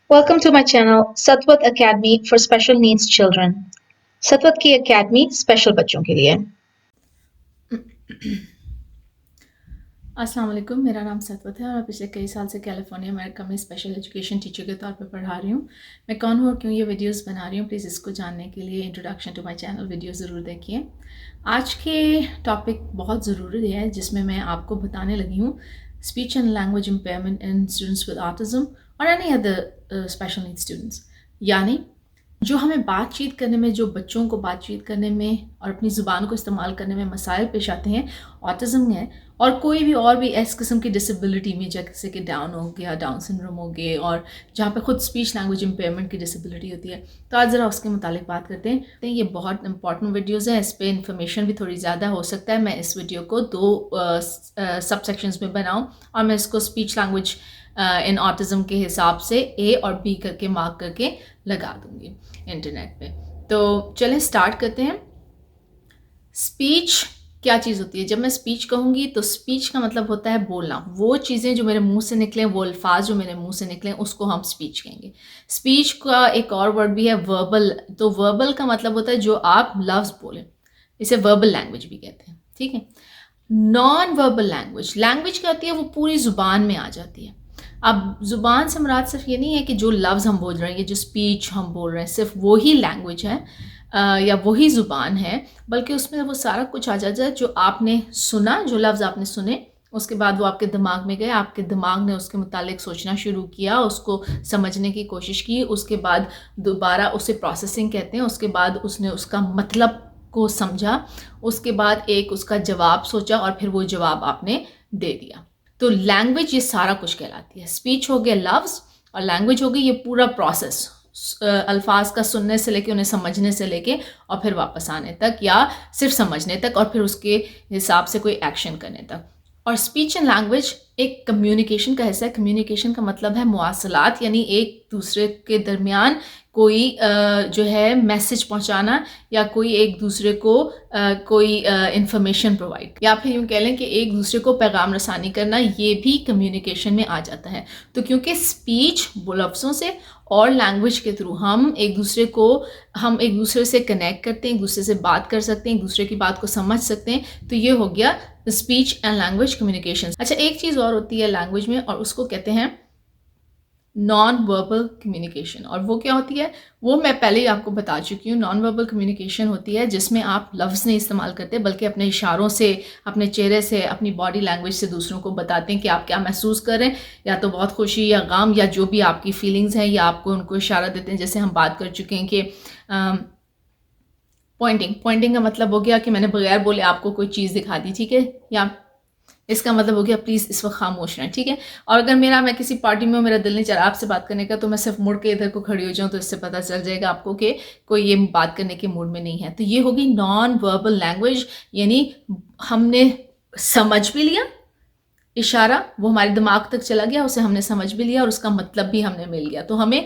Welcome to my channel Satwat Academy for Special Needs Children. सतवत की academy special बच्चों के लिए। अस्सलाम वालेकुम, मेरा नाम सतवत है और मैं पिछले कई साल से कैलिफोर्निया अमेरिका में स्पेशल एजुकेशन टीचर के तौर पर पढ़ा रही हूँ। मैं कौन हूँ और क्यों ये वीडियोस बना रही हूँ, प्लीज़ इसको जानने के लिए introduction to my channel video ज़रूर देखिए। आज के टॉपिक बहुत ज़रूरी है जिसमें मैं आपको बताने लगी हूँ speech and language impairment in students with autism और any other special need students. यानी जो हमें बातचीत करने में, जो बच्चों को बातचीत करने में और अपनी ज़ुबान को इस्तेमाल करने में मसाइल पेश आते हैं, ऑटिज़म है और कोई भी और भी इस किस्म की डिसेबिलिटी में, जैसे कि डाउन हो गया, डाउन सिंड्रोम हो गए, और जहाँ पे खुद स्पीच लैंग्वेज इम्पेयरमेंट की डिसेबिलिटी होती है। तो आज ज़रा उसके मुतालिक बात करते हैं। ये बहुत इंपॉर्टेंट वीडियोज़ हैं, इस पर इंफॉर्मेशन भी थोड़ी ज़्यादा हो सकता है। मैं इस वीडियो को दो सब सेक्शंस में बनाऊँ और मैं इसको स्पीच लैंग्वेज इन ऑटिज़म के हिसाब से ए और बी करके मार्क करके लगा दूंगी इंटरनेट पे। तो चलें स्टार्ट करते हैं। स्पीच क्या चीज़ होती है? जब मैं स्पीच कहूँगी तो स्पीच का मतलब होता है बोलना। वो चीज़ें जो मेरे मुंह से निकलें, वो अल्फाज जो मेरे मुंह से निकलें, उसको हम स्पीच कहेंगे। स्पीच का एक और वर्ड भी है वर्बल। तो वर्बल का मतलब होता है जो आप लफ्ज़ बोलें, इसे वर्बल लैंग्वेज भी कहते हैं, ठीक है। नॉन वर्बल लैंग्वेज, लैंग्वेज क्या होती है? वो पूरी ज़ुबान में आ जाती है। अब ज़ुबान से मुराद सिर्फ ये नहीं है कि जो लफ्ज़ हम बोल रहे हैं, ये जो स्पीच हम बोल रहे हैं, सिर्फ वही लैंग्वेज है या वही ज़ुबान है, बल्कि उसमें वो सारा कुछ आ जाता है जो आपने सुना, जो लफ्ज़ आपने सुने, उसके बाद वो आपके दिमाग में गए, आपके दिमाग ने उसके मुतालिक सोचना शुरू किया, उसको समझने की कोशिश की, उसके बाद दोबारा उसे प्रोसेसिंग कहते हैं, उसके बाद उसने उसका मतलब को समझा, उसके बाद एक उसका जवाब सोचा और फिर वो जवाब आपने दे दिया। तो लैंग्वेज ये सारा कुछ कहलाती है। स्पीच हो गया लफ्ज़ और लैंग्वेज हो गई ये पूरा प्रोसेस, अल्फाज का सुनने से लेके, उन्हें समझने से लेके और फिर वापस आने तक, या सिर्फ समझने तक और फिर उसके हिसाब से कोई एक्शन करने तक। और स्पीच एंड लैंग्वेज एक कम्युनिकेशन का हिस्सा है। कम्युनिकेशन का मतलब है मुवासलात, यानी एक दूसरे के दरमियान कोई जो है मैसेज पहुंचाना, या कोई एक दूसरे को कोई इंफॉर्मेशन प्रोवाइड, या फिर यूँ कह लें कि एक दूसरे को पैगाम रसानी करना, ये भी कम्युनिकेशन में आ जाता है। तो क्योंकि स्पीच लफ्ज़ों से और लैंग्वेज के थ्रू हम एक दूसरे से कनेक्ट करते हैं, एक दूसरे से बात कर सकते हैं, एक दूसरे की बात को समझ सकते हैं। तो ये हो गया स्पीच एंड लैंग्वेज कम्युनिकेशन। अच्छा, एक चीज़ और होती है लैंग्वेज में और उसको कहते हैं नॉन वर्बल कम्युनिकेशन। और वो क्या होती है वो मैं पहले ही आपको बता चुकी हूँ। नॉन वर्बल कम्युनिकेशन होती है जिसमें आप लफ्ज़ नहीं इस्तेमाल करते, बल्कि अपने इशारों से, अपने चेहरे से, अपनी बॉडी लैंग्वेज से दूसरों को बताते हैं कि आप क्या महसूस कर रहे हैं, या तो बहुत खुशी या गम या जो भी आपकी फीलिंग्स हैं, या आपको उनको इशारा देते हैं। जैसे हम बात कर चुके हैं कि पॉइंटिंग का मतलब हो गया कि मैंने बगैर बोले आपको कोई चीज़ दिखा दी, ठीक है, या इसका मतलब हो गया प्लीज़ इस वक्त खामोश रहें, ठीक है। और अगर मैं किसी पार्टी में हूँ, मेरा दिल नहीं चाह रहा आपसे बात करने का, तो मैं सिर्फ मुड़ के इधर को खड़ी हो जाऊँ, तो इससे पता चल जाएगा आपको कि कोई ये बात करने के मूड में नहीं है। तो ये होगी नॉन वर्बल लैंग्वेज, यानी हमने समझ भी लिया, इशारा वो हमारे दिमाग तक चला गया, उसे हमने समझ भी लिया और उसका मतलब भी हमें मिल गया। तो हमें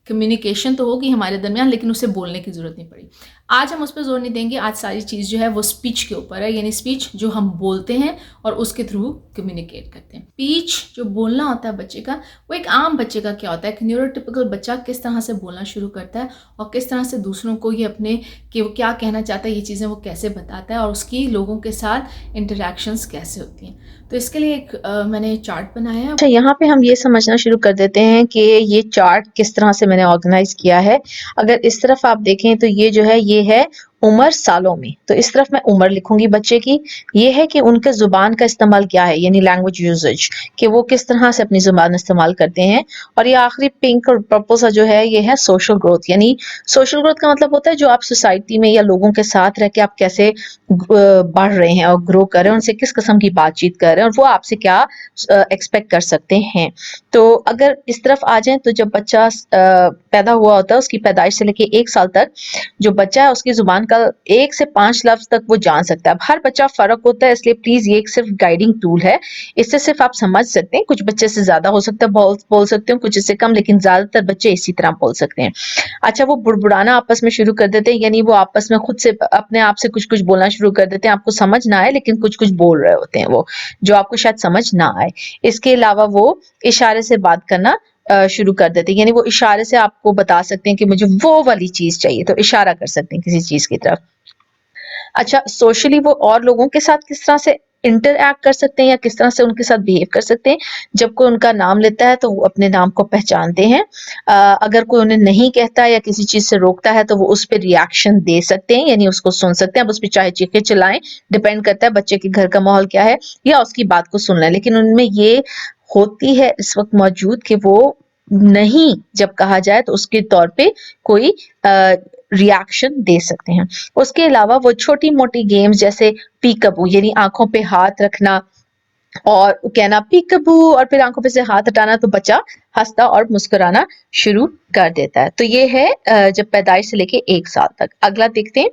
कम्युनिकेशन तो होगी हमारे दरमियान, लेकिन उसे बोलने की ज़रूरत नहीं पड़ी। आज हम उस पर जोर नहीं देंगे। आज सारी चीज़ जो है वो स्पीच के ऊपर है, यानी स्पीच जो हम बोलते हैं और उसके थ्रू कम्युनिकेट करते हैं। स्पीच जो बोलना होता है बच्चे का, वो एक आम बच्चे का क्या होता है, एक न्यूरोटिपिकल बच्चा किस तरह से बोलना शुरू करता है और किस तरह से दूसरों को ये अपने कि वो क्या कहना चाहता है, ये चीज़ें वो कैसे बताता है और उसकी लोगों के साथ इंटरेक्शंस कैसे होती हैं। तो इसके लिए एक मैंने चार्ट बनाया है। अच्छा, यहाँ पे हम ये समझना शुरू कर देते हैं कि ये चार्ट किस तरह से मैंने ऑर्गेनाइज किया है। अगर इस तरफ आप देखें तो ये जो है ये है उम्र सालों में, तो इस तरफ मैं उम्र लिखूंगी बच्चे की। ये है कि उनके जुबान का इस्तेमाल क्या है, यानी लैंग्वेज यूजेज, कि वो किस तरह से अपनी जुबान इस्तेमाल करते हैं। और ये आखिरी पिंक और पर्पल सा जो है ये है सोशल ग्रोथ, यानी सोशल ग्रोथ का मतलब होता है जो आप सोसाइटी में या लोगों के साथ रह के आप कैसे बढ़ रहे हैं और ग्रो कर रहे हैं, उनसे किस किस्म की बातचीत कर रहे हैं और वो आपसे क्या एक्सपेक्ट कर सकते हैं। तो अगर इस तरफ आ जाएं तो जब बच्चा पैदा हुआ होता है, उसकी पैदाइश से लेके 1 साल तक जो बच्चा है उसकी जुबान का 1 से 5 लफ्ज तक वो जान सकता है। अब हर बच्चा फर्क होता है, इसलिए प्लीज ये एक सिर्फ गाइडिंग टूल है, इससे सिर्फ आप समझ सकते हैं। कुछ बच्चे से ज्यादा हो सकता है बोल सकते हो, कुछ इससे कम, लेकिन ज्यादातर बच्चे इसी तरह बोल सकते हैं। अच्छा, वो बुड़बुड़ाना आपस में शुरू कर देते हैं, यानी वो आपस में खुद से अपने आप से कुछ कुछ बोलना शुरू कर देते हैं। आपको समझ ना आए लेकिन कुछ कुछ बोल रहे होते हैं वो, जो आपको शायद समझ ना आए। इसके अलावा वो इशारे से बात करना शुरू कर देते हैं, यानी वो इशारे से आपको बता सकते हैं कि मुझे वो वाली चीज चाहिए, तो इशारा कर सकते हैं किसी चीज की तरफ। अच्छा, सोशली वो और लोगों के साथ किस तरह से इंटरएक्ट कर सकते हैं या किस तरह से उनके साथ बिहेव कर सकते हैं। जब कोई उनका नाम लेता है तो वो अपने नाम को पहचानते हैं। अगर कोई उन्हें नहीं कहता या किसी चीज से रोकता है तो वो उस पर रिएक्शन दे सकते हैं, यानी उसको सुन सकते हैं। अब उस पर चाहे चीखे चिल्लाएं, डिपेंड करता है बच्चे के घर का माहौल क्या है, या उसकी बात को सुन लें। लेकिन उनमें ये होती है इस वक्त मौजूद कि वो नहीं जब कहा जाए तो उसके तौर पे कोई रिएक्शन दे सकते हैं। उसके अलावा वो छोटी मोटी गेम्स जैसे पीकअबू, यानी आंखों पे हाथ रखना और कहना पीकअबू और फिर आंखों पे से हाथ हटाना, तो बच्चा हंसता और मुस्कुराना शुरू कर देता है। तो ये है जब पैदाइश से लेके 1 साल तक। अगला देखते हैं।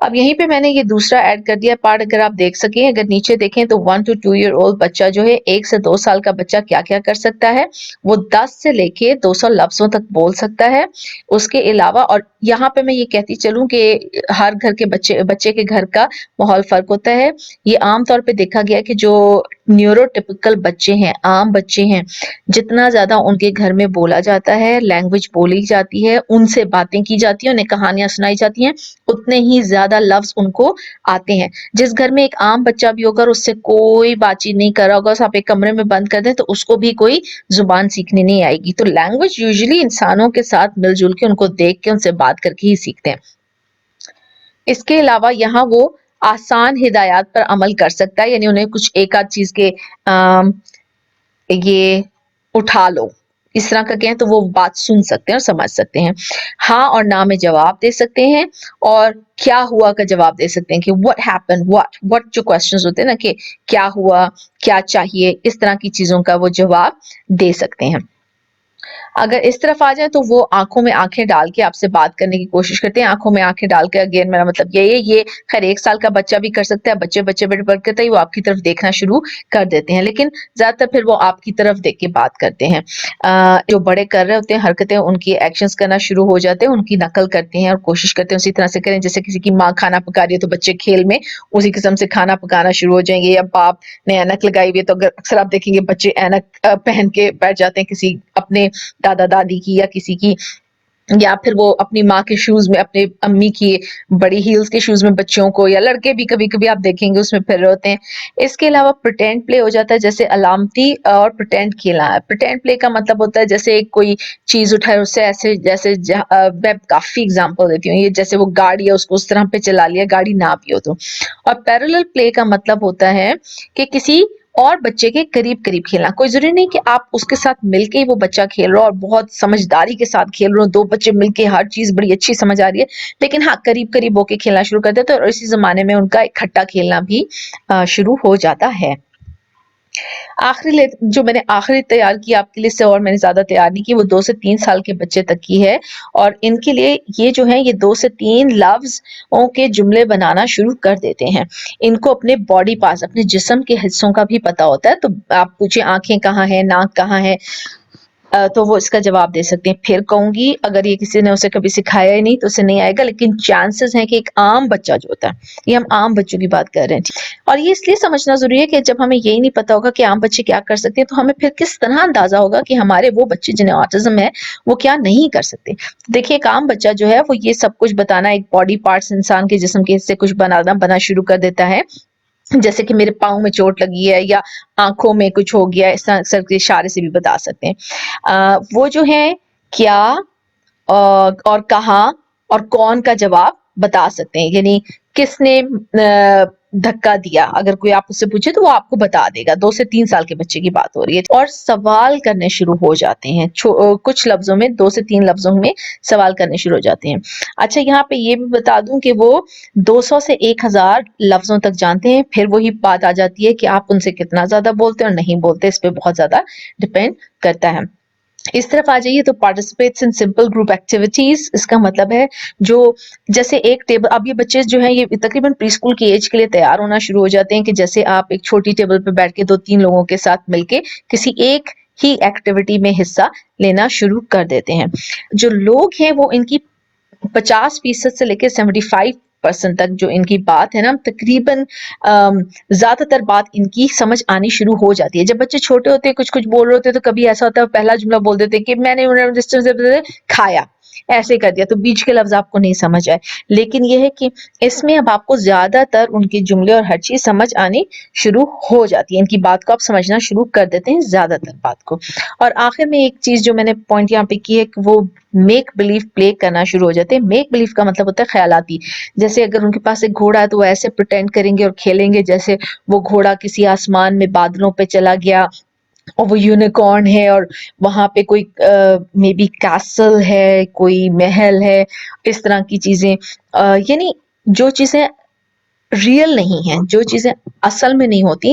अब यहीं पे मैंने ये दूसरा ऐड कर दिया पार्ट, अगर आप देख सकें। अगर नीचे देखें तो 1 to 2 ईयर ओल्ड बच्चा जो है, 1 से 2 साल का बच्चा क्या क्या कर सकता है। वो 10 से लेके 200 लफ्जों तक बोल सकता है। उसके अलावा, और यहाँ पे मैं ये कहती चलूं कि हर घर के बच्चे के घर का माहौल फर्क होता है। ये आमतौर पे देखा गया है कि जो न्यूरोटिपिकल बच्चे हैं, आम बच्चे हैं, जितना ज्यादा उनके घर में बोला जाता है, लैंग्वेज बोली जाती है, उनसे बातें की जाती हैं, उन्हें कहानियां सुनाई जाती हैं, उतने ही ज्यादा लफ्ज उनको आते हैं। जिस घर में एक आम बच्चा भी होगा और उससे कोई बातचीत नहीं कर रहा होगा, उसे आप एक कमरे में बंद कर दें तो उसको भी कोई जुबान सीखने नहीं आएगी। तो लैंग्वेज यूजुअली इंसानों के साथ मिलजुल के, उनको देख के, उनसे बात करके ही सीखते हैं। इसके अलावा यहाँ वो आसान हिदायत पर अमल कर सकता है, यानी उन्हें कुछ एक आध चीज के ये उठा लो, इस तरह का कहें तो वो बात सुन सकते हैं और समझ सकते हैं। हाँ और ना में जवाब दे सकते हैं, और क्या हुआ का जवाब दे सकते हैं कि व्हाट हैपेंड, व्हाट जो क्वेश्चंस होते हैं ना कि क्या हुआ, क्या चाहिए, इस तरह की चीजों का वो जवाब दे सकते हैं। अगर इस तरफ आ जाए तो वो आंखों में आंखें डाल के आपसे बात करने की कोशिश करते हैं। आंखों में आंखें डाल के, अगेन मेरा मतलब ये खैर 1 साल का बच्चा भी कर सकता है। बच्चे बच्चे बड़े बढ़ करते ही वो आपकी तरफ देखना शुरू कर देते हैं, लेकिन ज्यादातर फिर वो आपकी तरफ देख के बात करते हैं। जो बड़े कर रहे होते हैं हरकतें, उनकी एक्शंस करना शुरू हो जाते हैं, उनकी नकल करते हैं और कोशिश करते हैं उसी तरह से करें। जैसे किसी की माँ खाना पका रही है तो बच्चे खेल में उसी किस्म से खाना पकाना शुरू हो जाएंगे, या बाप ने ऐनक लगाई हुई है तो अक्सर आप देखेंगे बच्चे ऐनक पहन के बैठ जाते हैं किसी अपने दादा दादी की या किसी की, या फिर वो अपनी माँ के शूज में, अपने अम्मी की बड़ी हील्स के शूज में बच्चों को, या लड़के भी कभी कभी आप देखेंगे उसमें फिर रहे होते हैं। इसके अलावा प्रिटेंड प्ले हो जाता है, जैसे अलामती और प्रिटेंड खेलना है। प्रिटेंड प्ले का मतलब होता है जैसे एक कोई चीज उठाए उससे ऐसे, जैसे मैं काफी एग्जांपल देती हूँ, ये जैसे वो गाड़ी है उसको उस तरह पे चला लिया, गाड़ी ना भी हो तो। और पैरेलल प्ले का मतलब होता है कि किसी और बच्चे के करीब करीब खेलना। कोई जरूरी नहीं कि आप उसके साथ मिलके ही वो बच्चा खेल रहा हो और बहुत समझदारी के साथ खेल रहे हो, 2 बच्चे मिलके हर चीज बड़ी अच्छी समझ आ रही है, लेकिन हाँ करीब करीब होके खेलना शुरू कर देते हैं, और इसी जमाने में उनका इकट्ठा खेलना भी शुरू हो जाता है। जो मैंने आखिरी तैयार की आपके लिए से, और मैंने ज्यादा तैयार नहीं की, वो 2 से 3 साल के बच्चे तक की है। और इनके लिए ये जो है, ये 2 से 3 लफ्जों के जुमले बनाना शुरू कर देते हैं। इनको अपने बॉडी पार्ट्स, अपने जिस्म के हिस्सों का भी पता होता है। तो आप पूछे आंखें कहाँ है, नाक कहाँ है, तो वो इसका जवाब दे सकते हैं। फिर कहूंगी, अगर ये किसी ने उसे कभी सिखाया ही नहीं तो उसे नहीं आएगा, लेकिन चांसेस हैं कि एक आम बच्चा जो होता है, ये हम आम बच्चों की बात कर रहे हैं, और ये इसलिए समझना जरूरी है कि जब हमें यही नहीं पता होगा कि आम बच्चे क्या कर सकते हैं, तो हमें फिर किस तरह अंदाजा होगा कि हमारे वो बच्चे जिन्हें ऑटिज्म है वो क्या नहीं कर सकते। देखिए, एक आम बच्चा जो है वो ये सब कुछ बताना, एक बॉडी पार्ट्स इंसान के जिस्म के हिस्से कुछ बना शुरू कर देता है, जैसे कि मेरे पाँव में चोट लगी है या आंखों में कुछ हो गया, इस तरह सर के इशारे से भी बता सकते हैं। वो जो है क्या और कहाँ और कौन का जवाब बता सकते हैं, यानी किसने धक्का दिया, अगर कोई आप उससे पूछे तो वो आपको बता देगा। 2 से 3 साल के बच्चे की बात हो रही है, और सवाल करने शुरू हो जाते हैं। कुछ लफ्जों में, 2 से 3 लफ्जों में सवाल करने शुरू हो जाते हैं। अच्छा, यहाँ पे ये भी बता दूं कि वो 200 से 1000 लफ्जों तक जानते हैं। फिर वही बात आ जाती है कि आप उनसे कितना ज्यादा बोलते हैं और नहीं बोलते, इस पे बहुत ज्यादा डिपेंड करता है। इस तरफ आ जाइए तो participates in simple group activities, इसका मतलब है जो, जैसे एक टेबल, अब ये बच्चे जो हैं ये तकरीबन प्री स्कूल की एज के लिए तैयार होना शुरू हो जाते हैं कि जैसे आप एक छोटी टेबल पे बैठ के 2-3 लोगों के साथ मिलके किसी एक ही एक्टिविटी में हिस्सा लेना शुरू कर देते हैं। जो लोग हैं वो इनकी 50% से लेकर 75 पर्सन तक जो इनकी बात है ना, तकरीबन ज़्यादातर बात इनकी समझ आनी शुरू हो जाती है। जब बच्चे छोटे होते हैं, कुछ-कुछ बोल रहे होते हैं, तो कभी ऐसा होता है पहला जुमला बोल देते हैं कि मैंने खाया, ऐसे कर दिया, तो बीच के लफ्ज़ आपको नहीं समझ आए। लेकिन ये है कि इसमें अब आपको ज़्यादातर उनके जुमले और हर चीज़ समझ आनी शुरू हो जाती है। इनकी बात को आप समझना शुरू कर देते हैं, ज़्यादातर बात को। और आखिर में एक चीज़ जो मैंने पॉइंट यहाँ पे की है कि वो मेक बिलीव प्ले करना शुरू हो जाते हैं। मेक बिलीव का मतलब होता है ख़यालाती। जैसे अगर उनके पास एक घोड़ा है तो वो ऐसे प्रिटेंड करेंगे और खेलेंगे जैसे वो घोड़ा किसी आसमान में बादलों पे चला गया और वो यूनिकॉर्न है और वहाँ पे कोई मे बी कैसल है, कोई महल है, इस तरह की चीज़ें। यानी जो चीज़ें रियल नहीं है, जो चीज़ें असल में नहीं होती।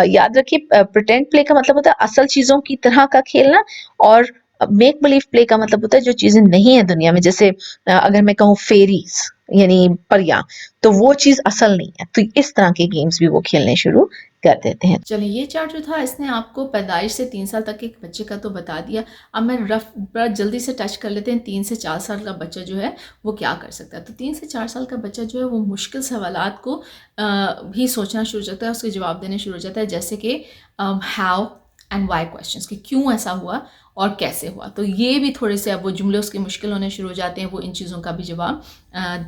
याद रखिए, प्रिटेंड प्ले का मतलब होता है असल चीज़ों की तरह का खेलना, और मेक बिलीव प्ले का मतलब होता है जो चीज़ें नहीं है दुनिया में। जैसे अगर मैं कहूँ फेरीज यानी परियां, तो वो चीज़ असल नहीं है। तो इस तरह के गेम्स भी वो खेलने शुरू कर देते हैं। चलिए, ये चार्ट जो था इसने आपको पैदाइश से 3 साल तक के एक बच्चे का तो बता दिया। अब मैं रफ बड़ा जल्दी से टच कर लेते हैं 3 से 4 साल का बच्चा जो है वो क्या कर सकता है। तो 3 से 4 साल का बच्चा जो है वो मुश्किल सवालात को भी सोचना शुरू हो जाता है, उसके जवाब देने शुरू हो जाता है, जैसे कि हाउ एंड वाई क्वेश्चंस, कि क्यों ऐसा हुआ और कैसे हुआ। तो ये भी थोड़े से अब वो जुमले उसके मुश्किल होने शुरू हो जाते हैं, वो इन चीज़ों का भी जवाब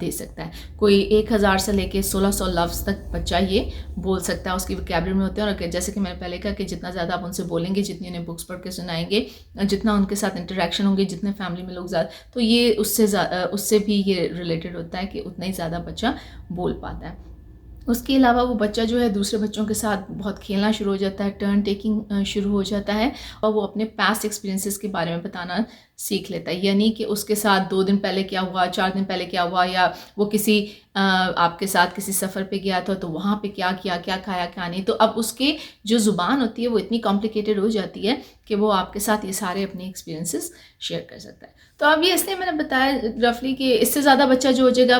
दे सकता है। कोई 1000 से लेके 1600 लफ्ज़ तक बच्चा ये बोल सकता है, उसकी वोकैबुलरी में होते हैं। और जैसे कि मैंने पहले कहा कि जितना ज़्यादा आप उनसे बोलेंगे, जितनी उन्हें बुक्स पढ़ के सुनाएंगे, जितना उनके साथ इंटरेक्शन होंगे, जितने फैमिली में लोग ज़्यादा, तो ये उससे भी ये रिलेटेड होता है कि उतना ही ज़्यादा बच्चा बोल पाता है। उसके अलावा वो बच्चा जो है दूसरे बच्चों के साथ बहुत खेलना शुरू हो जाता है, टर्न टेकिंग शुरू हो जाता है, और वो अपने पास्ट एक्सपीरियंसेस के बारे में बताना सीख लेता है। यानी कि उसके साथ 2 दिन पहले क्या हुआ, 4 दिन पहले क्या हुआ, या वो किसी आपके साथ किसी सफ़र पे गया था तो वहाँ पे क्या किया, क्या खाया, क्या नहीं। तो अब उसकी जो ज़ुबान होती है वो इतनी कॉम्प्लिकेटेड हो जाती है कि वो आपके साथ ये सारे अपने एक्सपीरियंसेस शेयर कर सकता है। तो अब ये इसलिए मैंने बताया रफली कि इससे ज़्यादा बच्चा जो हो जाएगा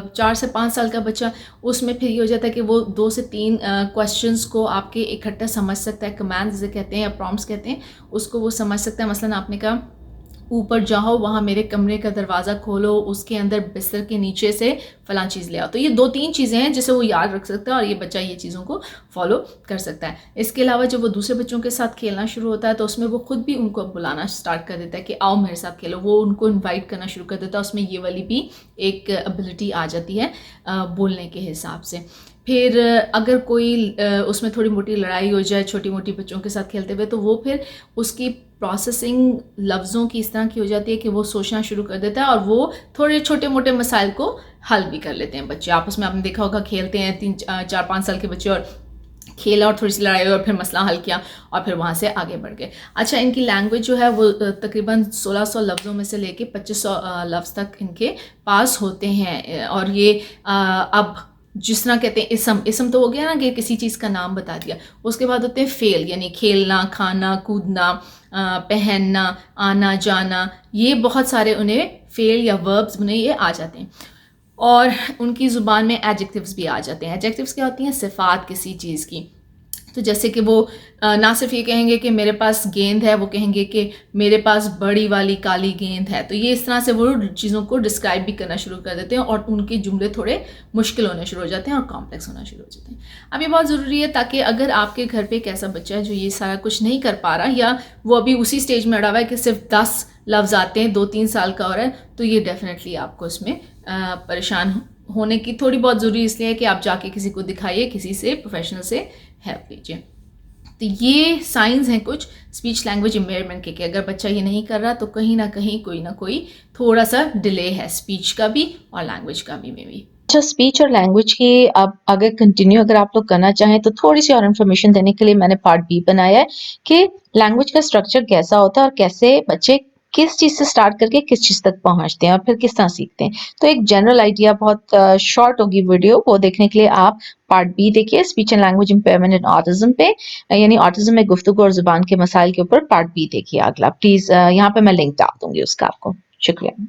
4 से 5 साल का बच्चा, उसमें फिर ये हो जाता है कि वो 2 से 3 क्वेश्चंस को आपके इकट्ठा समझ सकता है। कमांड्स जिसे कहते हैं या प्रॉम्प्ट्स कहते हैं, उसको वो समझ सकता है। मसलन आपने कहा ऊपर जाओ, वहाँ मेरे कमरे का दरवाज़ा खोलो, उसके अंदर बिस्तर के नीचे से फ़लाँ चीज़ ले आओ। तो ये 2-3 चीज़ें हैं जिसे वो याद रख सकता है और ये बच्चा ये चीज़ों को फॉलो कर सकता है। इसके अलावा जब वो दूसरे बच्चों के साथ खेलना शुरू होता है तो उसमें वो खुद भी उनको बुलाना स्टार्ट कर देता है कि आओ मेरे साथ खेलो। वो उनको इन्वाइट करना शुरू कर देता है। उसमें ये वाली भी एक एबिलिटी आ जाती है बोलने के हिसाब से। फिर अगर कोई उसमें थोड़ी मोटी लड़ाई हो जाए छोटी मोटी बच्चों के साथ खेलते हुए, तो वो फिर उसकी प्रोसेसिंग लफ्ज़ों की इस तरह की हो जाती है कि वो सोचना शुरू कर देता है और वो थोड़े छोटे मोटे मसाइल को हल भी कर लेते हैं बच्चे। आपस में आपने देखा होगा खेलते हैं 3-4-5 साल के बच्चे, और खेला और थोड़ी सी लड़ाई और फिर मसला हल किया और फिर वहाँ से आगे बढ़ गए। अच्छा, इनकी लैंग्वेज जो है वो तकरीबन 1600 लफ्ज़ों में से लेके 2500 लफ्ज़ तक इनके पास होते हैं। और ये अब जिस तरह कहते हैं इसम तो हो गया ना कि किसी चीज़ का नाम बता दिया। उसके बाद होते हैं फेल, यानी खेलना, खाना, कूदना, पहनना, आना जाना। ये बहुत सारे उन्हें फेल या वर्ब्स उन्हें ये आ जाते हैं। और उनकी ज़ुबान में एडजेक्टिव्स भी आ जाते हैं। एडजेक्टिव्स क्या होती हैं? सिफ़ात किसी चीज़ की। तो जैसे कि वो ना सिर्फ ये कहेंगे कि मेरे पास गेंद है, वो कहेंगे कि मेरे पास बड़ी वाली काली गेंद है। तो ये इस तरह से वो चीज़ों को डिस्क्राइब भी करना शुरू कर देते हैं और उनके जुमले थोड़े मुश्किल होने शुरू हो जाते हैं और कॉम्प्लेक्स होना शुरू हो जाते हैं। अब ये बहुत ज़रूरी है ताकि अगर आपके घर पे एक ऐसा बच्चा है जो ये सारा कुछ नहीं कर पा रहा, या वो अभी उसी स्टेज में अड़ा हुआ है कि सिर्फ 10 लफ्ज़ आते हैं, 2-3 साल का हो रहा है, तो ये डेफिनेटली आपको इसमें परेशान होने की थोड़ी बहुत ज़रूरी इसलिए है कि आप जाके किसी को दिखाइए, किसी से प्रोफेशनल से हेल्प लीजिए। तो ये साइंस हैं कुछ स्पीच लैंग्वेज इम्पेयरमेंट के, कि अगर बच्चा ये नहीं कर रहा तो कहीं ना कहीं कोई ना कोई थोड़ा सा डिले है स्पीच का भी और लैंग्वेज का भी मे बी। अच्छा, स्पीच और लैंग्वेज की अब अगर कंटिन्यू अगर आप लोग करना चाहें तो थोड़ी सी और इन्फॉर्मेशन देने के लिए मैंने पार्ट बी बनाया है कि लैंग्वेज का स्ट्रक्चर कैसा होता है और कैसे बच्चे किस चीज़ से स्टार्ट करके किस चीज़ तक पहुंचते हैं और फिर किस तरह सीखते हैं। तो एक जनरल आइडिया, बहुत शॉर्ट होगी वीडियो, वो देखने के लिए आप पार्ट बी देखिए, speech and language impairment in autism पे, यानी ऑटिज्म में गुफ्तगू और जुबान के मसाइल के ऊपर पार्ट बी देखिए अगला। प्लीज़ यहाँ पे मैं लिंक डाल दूंगी उसका आपको। शुक्रिया।